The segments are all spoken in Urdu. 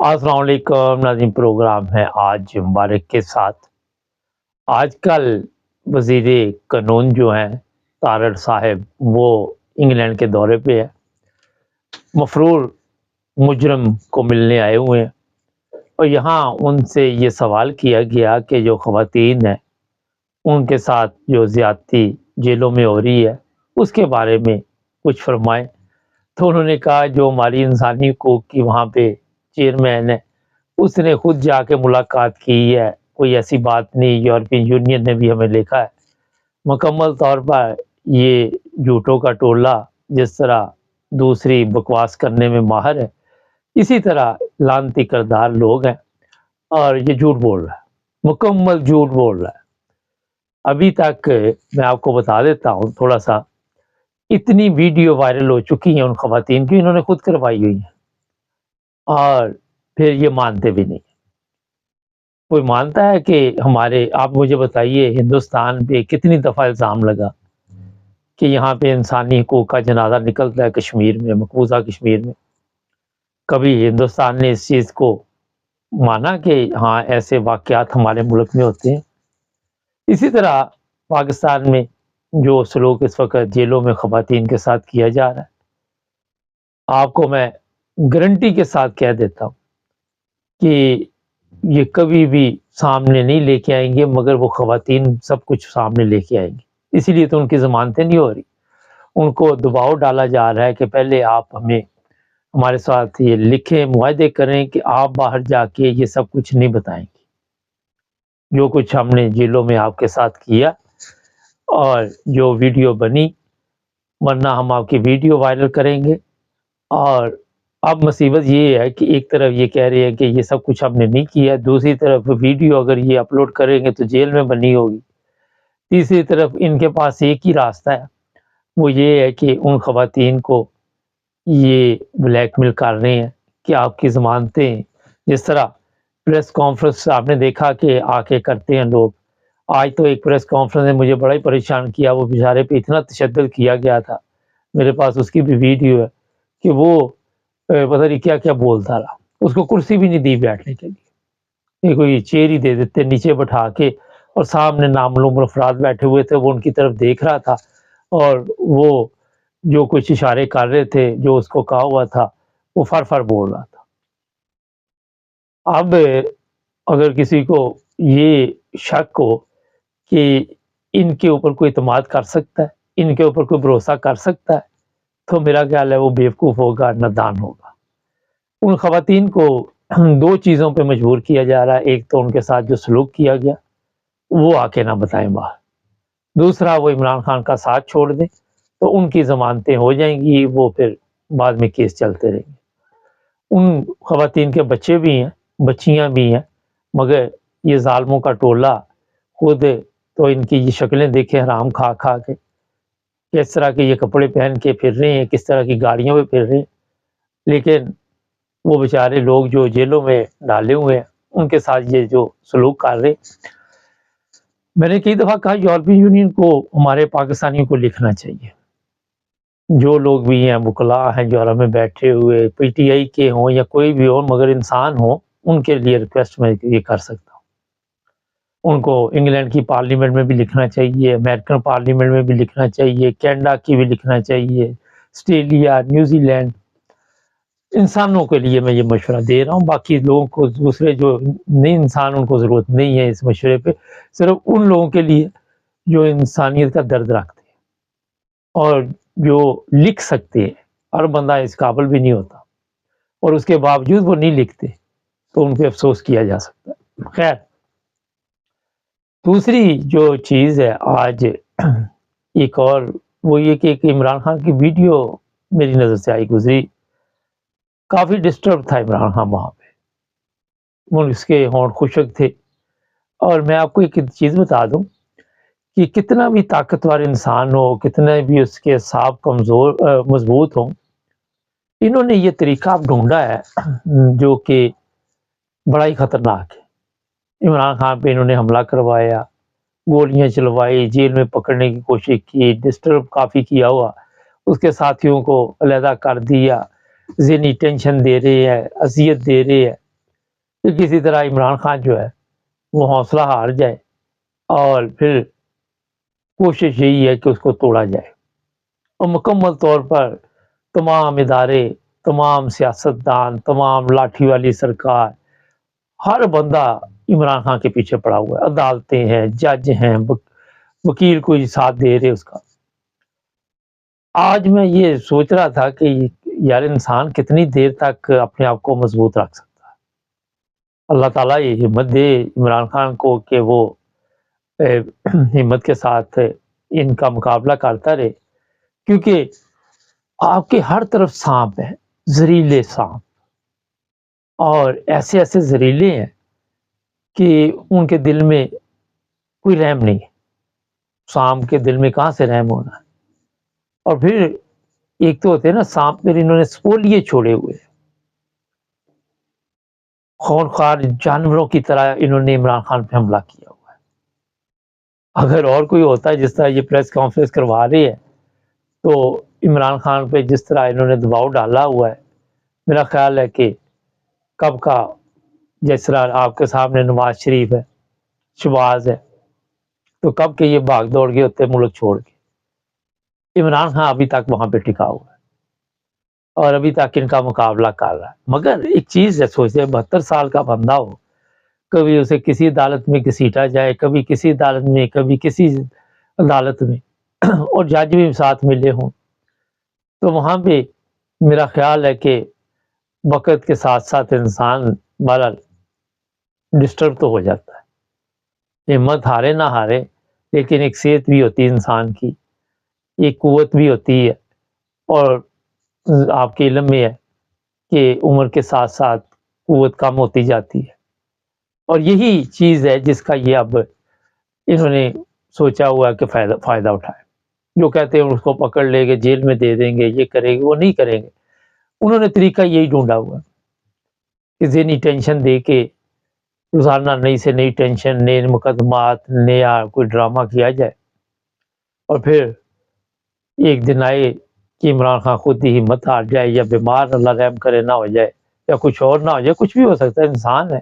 السلام علیکم ناظرین، پروگرام ہے آج مبارک کے ساتھ۔ آج کل وزیر قانون جو ہیں طارر صاحب، وہ انگلینڈ کے دورے پہ ہے، مفرور مجرم کو ملنے آئے ہوئے ہیں، اور یہاں ان سے یہ سوال کیا گیا کہ جو خواتین ہیں ان کے ساتھ جو زیادتی جیلوں میں ہو رہی ہے اس کے بارے میں کچھ فرمائیں۔ تو انہوں نے کہا جو ہماری انسانی حقوق کی وہاں پہ چیئرمین ہے اس نے خود جا کے ملاقات کی ہے، کوئی ایسی بات نہیں، یورپین یونین نے بھی ہمیں لکھا ہے۔ مکمل طور پر یہ جھوٹوں کا ٹولہ جس طرح دوسری بکواس کرنے میں ماہر ہے، اسی طرح لعنتی کردار لوگ ہیں، اور یہ جھوٹ بول رہا ہے، مکمل جھوٹ بول رہا ہے۔ ابھی تک میں آپ کو بتا دیتا ہوں تھوڑا سا، اتنی ویڈیو وائرل ہو چکی ہیں ان خواتین کی، انہوں نے خود کروائی ہوئی ہیں، اور پھر یہ مانتے بھی نہیں۔ کوئی مانتا ہے کہ ہمارے، آپ مجھے بتائیے ہندوستان پہ کتنی دفعہ الزام لگا کہ یہاں پہ انسانی حقوق کا جنازہ نکلتا ہے کشمیر میں، مقبوضہ کشمیر میں؟ کبھی ہندوستان نے اس چیز کو مانا کہ ہاں ایسے واقعات ہمارے ملک میں ہوتے ہیں؟ اسی طرح پاکستان میں جو سلوک اس وقت جیلوں میں خواتین کے ساتھ کیا جا رہا ہے، آپ کو میں گارنٹی کے ساتھ کہہ دیتا ہوں کہ یہ کبھی بھی سامنے نہیں لے کے آئیں گے، مگر وہ خواتین سب کچھ سامنے لے کے آئیں گے۔ اسی لیے تو ان کی ضمانتیں نہیں ہو رہی، ان کو دباؤ ڈالا جا رہا ہے کہ پہلے آپ ہمیں ہمارے ساتھ یہ لکھیں، معاہدے کریں کہ آپ باہر جا کے یہ سب کچھ نہیں بتائیں گے جو کچھ ہم نے جیلوں میں آپ کے ساتھ کیا اور جو ویڈیو بنی، ورنہ ہم آپ کی ویڈیو وائرل کریں گے۔ اور اب مصیبت یہ ہے کہ ایک طرف یہ کہہ رہے ہیں کہ یہ سب کچھ ہم نے نہیں کیا، دوسری طرف ویڈیو اگر یہ اپلوڈ کریں گے تو جیل میں بنی ہوگی، تیسری طرف ان کے پاس ایک ہی راستہ ہے، وہ یہ ہے کہ ان خواتین کو یہ بلیک میل کر رہے ہیں کہ آپ کی ضمانتیں، جس طرح پریس کانفرنس آپ نے دیکھا کہ آ کے کرتے ہیں لوگ۔ آج تو ایک پریس کانفرنس نے مجھے بڑا ہی پریشان کیا، وہ بیچارے پہ اتنا تشدد کیا گیا تھا، میرے پاس اس کی بھی ویڈیو ہے کہ وہ پتہ نہیں کیا کیا بولتا رہا، اس کو کرسی بھی نہیں دی بیٹھنے کے لیے، یہ کوئی چیئر ہی دے دیتے نیچے بٹھا کے، اور سامنے نامعلوم افراد بیٹھے ہوئے تھے، وہ ان کی طرف دیکھ رہا تھا، اور وہ جو کچھ اشارے کر رہے تھے، جو اس کو کہا ہوا تھا وہ فر فر بول رہا تھا۔ اب اگر کسی کو یہ شک ہو کہ ان کے اوپر کوئی اعتماد کر سکتا ہے، ان کے اوپر کوئی بھروسہ کر سکتا ہے، تو میرا خیال ہے وہ بیوقوف ہوگا، نادان ہوگا۔ ان خواتین کو دو چیزوں پہ مجبور کیا جا رہا ہے، ایک تو ان کے ساتھ جو سلوک کیا گیا وہ آ کے نہ بتائیں باہر، دوسرا وہ عمران خان کا ساتھ چھوڑ دیں تو ان کی ضمانتیں ہو جائیں گی، وہ پھر بعد میں کیس چلتے رہیں گے۔ ان خواتین کے بچے بھی ہیں، بچیاں بھی ہیں، مگر یہ ظالموں کا ٹولہ خود تو ان کی یہ شکلیں دیکھیں حرام کھا کھا کے، کس طرح کے یہ کپڑے پہن کے پھر رہے ہیں، کس طرح کی گاڑیوں پہ پھر رہے ہیں، لیکن وہ بیچارے لوگ جو جیلوں میں ڈالے ہوئے ہیں ان کے ساتھ یہ جو سلوک کر رہے۔ میں نے کئی دفعہ کہا یورپین یونین کو ہمارے پاکستانیوں کو لکھنا چاہیے، جو لوگ بھی ہیں وکلاء ہیں جو عرب میں بیٹھے ہوئے، پی ٹی آئی کے ہوں یا کوئی بھی ہو مگر انسان ہوں، ان کے لیے ریکویسٹ میں یہ کر سکتا ہوں، ان کو انگلینڈ کی پارلیمنٹ میں بھی لکھنا چاہیے، امریکن پارلیمنٹ میں بھی لکھنا چاہیے، کینیڈا کی بھی لکھنا چاہیے، آسٹریلیا، نیوزی لینڈ، انسانوں کے لیے میں یہ مشورہ دے رہا ہوں۔ باقی لوگوں کو، دوسرے جو نہیں انسان، ان کو ضرورت نہیں ہے اس مشورے پہ، صرف ان لوگوں کے لیے جو انسانیت کا درد رکھتے ہیں اور جو لکھ سکتے ہیں۔ ہر بندہ اس قابل بھی نہیں ہوتا، اور اس کے باوجود وہ نہیں لکھتے تو ان پہ افسوس کیا جا سکتا ہے۔ خیر، دوسری جو چیز ہے آج ایک اور، وہ یہ کہ ایک عمران خان کی ویڈیو میری نظر سے آئی گزری، کافی ڈسٹرب تھا عمران خان وہاں پہ، وہ اس کے ہونٹ خشک تھے۔ اور میں آپ کو ایک چیز بتا دوں کہ کتنا بھی طاقتور انسان ہو، کتنے بھی اس کے اعصاب کمزور مضبوط ہوں، انہوں نے یہ طریقہ اب ڈھونڈا ہے جو کہ بڑا ہی خطرناک ہے۔ عمران خان پہ انہوں نے حملہ کروایا، گولیاں چلوائی، جیل میں پکڑنے کی کوشش کی، ڈسٹرب کافی کیا ہوا، اس کے ساتھیوں کو علیحدہ کر دیا، ذہنی ٹینشن دے رہے ہیں، اذیت دے رہے ہیں، کہ کسی طرح عمران خان جو ہے وہ حوصلہ ہار جائے اور پھر کوشش یہی ہے کہ اس کو توڑا جائے، اور مکمل طور پر تمام ادارے، تمام سیاستدان، تمام لاٹھی والی سرکار، ہر بندہ عمران خان کے پیچھے پڑا ہوا ہے، عدالتیں ہیں، جج ہیں، وکیل کوئی ساتھ دے رہے اس کا۔ آج میں یہ سوچ رہا تھا کہ یار انسان کتنی دیر تک اپنے آپ کو مضبوط رکھ سکتا ہے۔ اللہ تعالیٰ یہ ہمت دے عمران خان کو کہ وہ ہمت کے ساتھ ان کا مقابلہ کرتا رہے، کیونکہ آپ کے ہر طرف سانپ ہیں، زہریلے سانپ، اور ایسے ایسے زہریلے ہیں کہ ان کے دل میں کوئی رحم نہیں ہے۔ سانپ کے دل میں کہاں سے رحم ہونا ہے؟ اور پھر ایک تو ہوتے ہیں نا سانپ، پھر انہوں نے سپولیے چھوڑے ہوئے، خونخوار جانوروں کی طرح انہوں نے عمران خان پہ حملہ کیا ہوا ہے۔ اگر اور کوئی ہوتا ہے جس طرح یہ پریس کانفرنس کروا رہی ہے تو عمران خان پہ جس طرح انہوں نے دباؤ ڈالا ہوا ہے، میرا خیال ہے کہ کب کا، جس طرح آپ کے سامنے نواز شریف ہے، شہباز ہے، تو کب کے یہ بھاگ دوڑ گئے ہوتے ملک چھوڑ کے۔ عمران خان ابھی تک وہاں پہ ٹکا ہوا ہے اور ابھی تک ان کا مقابلہ کر رہا ہے۔ مگر ایک چیز ہے، سوچتے 72 سال کا بندہ ہو، کبھی اسے کسی عدالت میں گھسیٹا جائے، کبھی کسی عدالت میں، کبھی کسی عدالت میں، اور جج بھی ساتھ ملے ہوں، تو وہاں پہ میرا خیال ہے کہ وقت کے ساتھ ساتھ انسان بہرحال ڈسٹرب تو ہو جاتا ہے۔ ہمت ہارے نہ ہارے، لیکن ایک صحت بھی ہوتی ہے انسان کی، ایک قوت بھی ہوتی ہے، اور آپ کے علم میں ہے کہ عمر کے ساتھ ساتھ قوت کم ہوتی جاتی ہے، اور یہی چیز ہے جس کا یہ اب انہوں نے سوچا ہوا ہے کہ فائدہ اٹھائے۔ جو کہتے ہیں اس کو پکڑ لے گے، جیل میں دے دیں گے، یہ کریں گے، وہ نہیں کریں گے۔ انہوں نے طریقہ یہی ڈھونڈا ہوا کہ ذہنی ٹینشن دے کے روزانہ نئی سے نئی ٹینشن، نئے مقدمات، نیا کوئی ڈرامہ کیا جائے، اور پھر ایک دن آئے کہ عمران خان خود ہی ہمت ہار جائے، یا بیمار اللہ رحم کرے نہ ہو جائے، یا کچھ اور نہ ہو جائے، کچھ بھی ہو سکتا ہے، انسان ہے۔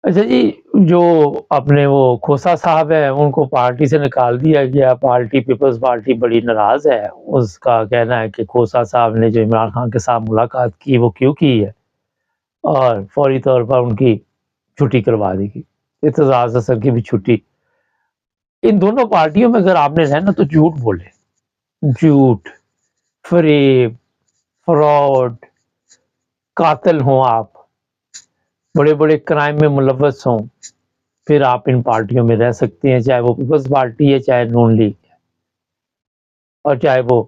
اچھا جی، جو اپنے وہ کھوسا صاحب ہے ان کو پارٹی سے نکال دیا گیا، پارٹی پیپلز پارٹی بڑی ناراض ہے۔ اس کا کہنا ہے کہ کھوسا صاحب نے جو عمران خان کے ساتھ ملاقات کی وہ کیوں کی ہے، اور فوری طور پر ان کی چھٹی کروا دی گئی، اعتزاز اصغر کی بھی چھٹی۔ ان دونوں پارٹیوں میں اگر آپ نے رہنا تو جھوٹ بولے، جھوٹ، فریب، فراڈ، قاتل ہوں آپ، بڑے بڑے کرائم میں ملوث ہوں، پھر آپ ان پارٹیوں میں رہ سکتے ہیں، چاہے وہ پیپلز پارٹی ہے، چاہے نون لیگ ہے، اور چاہے وہ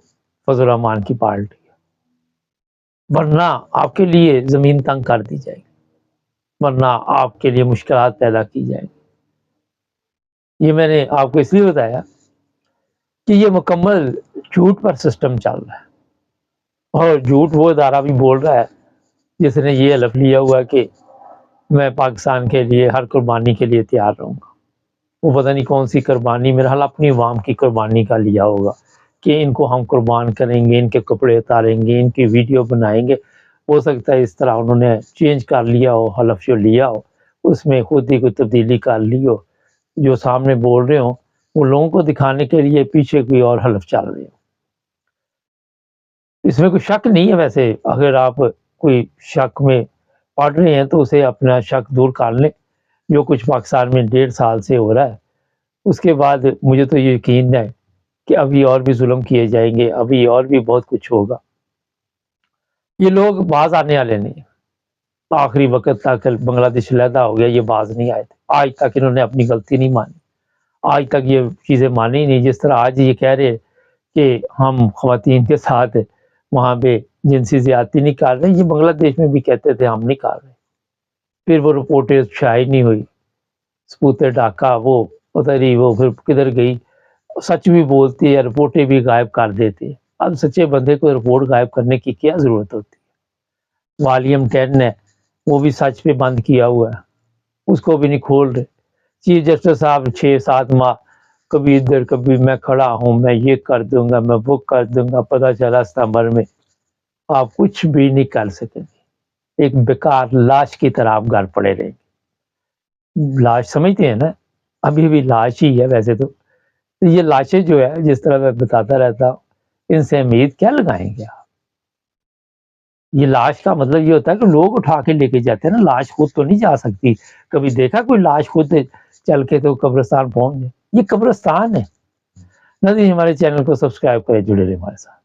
فضل الرحمان کی پارٹی ہے، ورنہ آپ کے لیے زمین تنگ کر دی جائے گی، ورنہ آپ کے لیے مشکلات پیدا کی جائیں گی۔ یہ میں نے آپ کو اس لیے بتایا کہ یہ مکمل جھوٹ پر سسٹم چل رہا ہے، اور جھوٹ وہ ادارہ بھی بول رہا ہے جس نے یہ حلف لیا ہوا کہ میں پاکستان کے لیے ہر قربانی کے لیے تیار رہوں گا۔ وہ پتہ نہیں کون سی قربانی، میرا حال اپنی عوام کی قربانی کا لیا ہوگا کہ ان کو ہم قربان کریں گے، ان کے کپڑے اتاریں گے، ان کی ویڈیو بنائیں گے۔ ہو سکتا ہے اس طرح انہوں نے چینج کر لیا ہو، حلف جو لیا ہو اس میں خود ہی کوئی تبدیلی کر لی ہو، جو سامنے بول رہے ہوں وہ لوگوں کو دکھانے کے لیے پیچھے کوئی اور حلف چل رہے ہو۔ اس میں کوئی شک نہیں ہے۔ ویسے اگر آپ کوئی شک میں پڑھ رہے ہیں تو اسے اپنا شک دور کر لیں۔ جو کچھ پاکستان میں 1.5 سال سے ہو رہا ہے، اس کے بعد مجھے تو یہ یقین ہے کہ ابھی اور بھی ظلم کیے جائیں گے، ابھی اور بھی بہت کچھ ہوگا۔ یہ لوگ باز آنے والے نہیں، آخری وقت تک بنگلہ دیش علیحدہ ہو گیا، یہ باز نہیں آئے تھے۔ آج تک انہوں نے اپنی غلطی نہیں مانی، آج تک یہ چیزیں مانی نہیں۔ جس طرح آج یہ کہہ رہے کہ ہم خواتین کے ساتھ وہاں پہ جنسی زیادتی نہیں کر رہے، یہ بنگلہ دیش میں بھی کہتے تھے ہم نہیں کر رہے، پھر وہ رپورٹیں شائع نہیں ہوئی، ثبوت ڈاکہ وہ پتہ نہیں وہ پھر کدھر گئی، سچ بھی بولتی ہے، رپورٹیں بھی غائب کر دیتے ہیں۔ اب سچے بندے کو رپورٹ غائب کرنے کی کیا ضرورت ہوتی ہے؟ والیوم 10 ہے وہ بھی سچ پہ بند کیا ہوا ہے، اس کو بھی نہیں کھول رہے۔ چیف جسٹس صاحب 6-7 ماہ کبھی ادھر کبھی میں کھڑا ہوں، میں یہ کر دوں گا، میں وہ کر دوں گا، پتہ چلا ستمبر میں آپ کچھ بھی نہیں کر سکیں گے۔ ایک بیکار لاش کی طرح آپ گھر پڑے رہیں گے. لاش سمجھتے ہیں نا, ابھی بھی لاش ہی ہے ویسے تو. یہ لاشیں جو ہے جس طرح میں بتاتا رہتا ہوں, ان سے امید کیا لگائیں گے آپ؟ یہ لاش کا مطلب یہ ہوتا ہے کہ لوگ اٹھا کے لے کے جاتے ہیں نا, لاش خود تو نہیں جا سکتی. کبھی دیکھا کوئی لاش خود چل کے تو قبرستان پہنچ جائے؟ یہ قبرستان ہے. نہ ہمارے چینل کو سبسکرائب کریں, جڑے رہے ہمارے ساتھ.